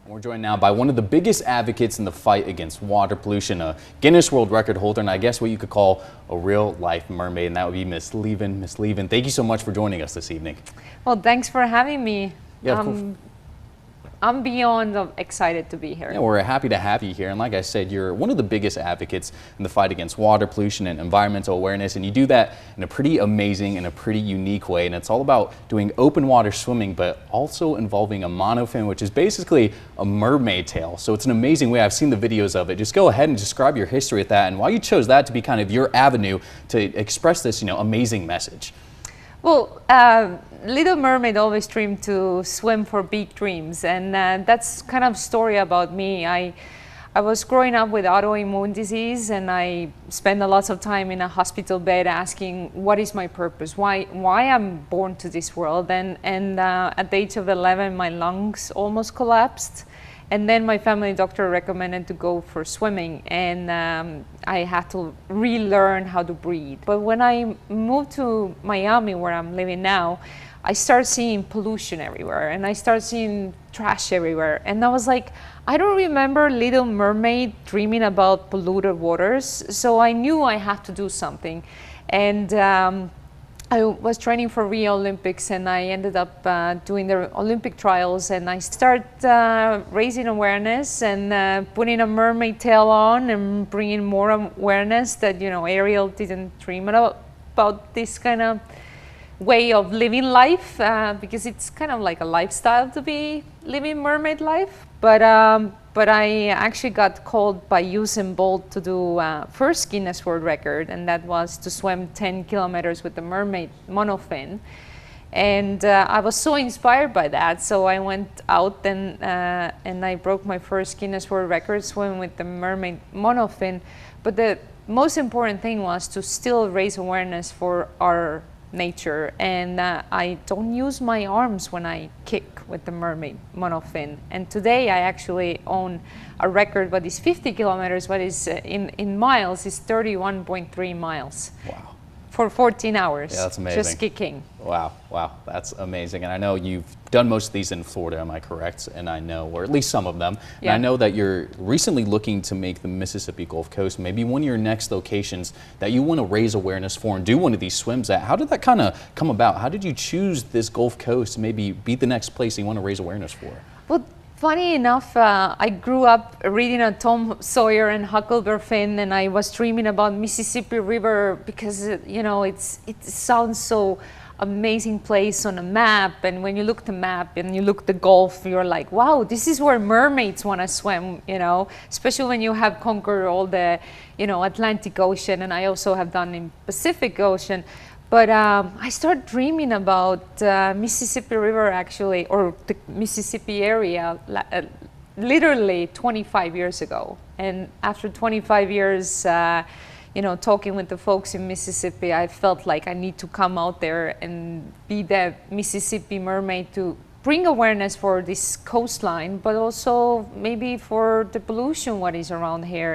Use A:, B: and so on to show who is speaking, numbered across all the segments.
A: We're joined now by one of the biggest advocates in the fight against water pollution, a Guinness World Record holder, and I guess what you could call a real-life mermaid, and that would be Miss Lieven. Miss Lieven, thank you so much for joining us this evening.
B: Well, thanks for having me.
A: Yeah, of course.
B: I'm beyond excited to be here.
A: Yeah, we're happy to have you here, and like I said, you're one of the biggest advocates in the fight against water pollution and environmental awareness, and you do that in a pretty amazing and a pretty unique way, and it's all about doing open water swimming, but also involving a monofin, which is basically a mermaid tail. So it's an amazing way. I've seen the videos of it. Just go ahead and describe your history with that and why you chose that to be kind of your avenue to express this, amazing message.
B: Well, Little Mermaid always dreamed to swim for big dreams, and that's kind of story about me. I was growing up with autoimmune disease, and I spent a lot of time in a hospital bed asking, what is my purpose? Why I'm born to this world? And at the age of 11, my lungs almost collapsed. And then my family doctor recommended to go for swimming, and I had to relearn how to breathe. But when I moved to Miami, where I'm living now, I started seeing pollution everywhere, and I started seeing trash everywhere. And I was like, I don't remember Little Mermaid dreaming about polluted waters, so I knew I had to do something. And I was training for Rio Olympics, and I ended up doing the Olympic trials, and I started raising awareness and putting a mermaid tail on and bringing more awareness that, Ariel didn't dream about this kind of way of living life, because it's kind of like a lifestyle to be living mermaid life. But I actually got called by Usain Bolt to do first Guinness World Record, and that was to swim 10 kilometers with the mermaid monofin. And I was so inspired by that, so I went out and I broke my first Guinness World Record swimming with the mermaid monofin. But the most important thing was to still raise awareness for our nature, and I don't use my arms when I kick with the mermaid monofin. And today I actually own a record, but it's 50 kilometers, but is in miles is 31.3 miles.
A: Wow.
B: For 14 hours.
A: Yeah, that's amazing.
B: Just kicking.
A: Wow, that's amazing. And I know you've done most of these in Florida, am I correct? And I know, or at least some of them.
B: Yeah.
A: And I know that you're recently looking to make the Mississippi Gulf Coast maybe one of your next locations that you want to raise awareness for and do one of these swims at. How did that kind of come about? How did you choose this Gulf Coast to maybe be the next place you want to raise awareness for?
B: Well, funny enough, I grew up reading Tom Sawyer and Huckleberry Finn, and I was dreaming about Mississippi River because it sounds so amazing place on a map. And when you look at the map and you look at the Gulf, you're like, wow, this is where mermaids want to swim. Especially when you have conquered all the Atlantic Ocean, and I also have done in Pacific Ocean. But I started dreaming about Mississippi River, actually, or the Mississippi area, literally 25 years ago. And after 25 years, talking with the folks in Mississippi, I felt like I need to come out there and be the Mississippi mermaid to bring awareness for this coastline, but also maybe for the pollution what is around here,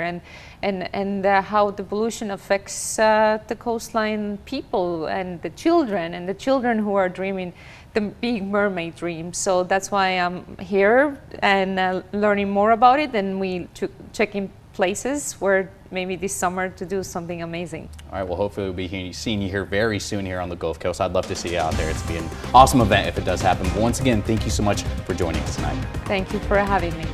B: and how the pollution affects the coastline people and the children who are dreaming the big mermaid dream. So that's why I'm here and learning more about it, and we checking places where maybe this summer to do something amazing.
A: All right, well, hopefully we'll be seeing you here very soon here on the Gulf Coast. I'd love to see you out there. It's be an awesome event if it does happen. But once again, thank you so much for joining us tonight.
B: Thank you for having me.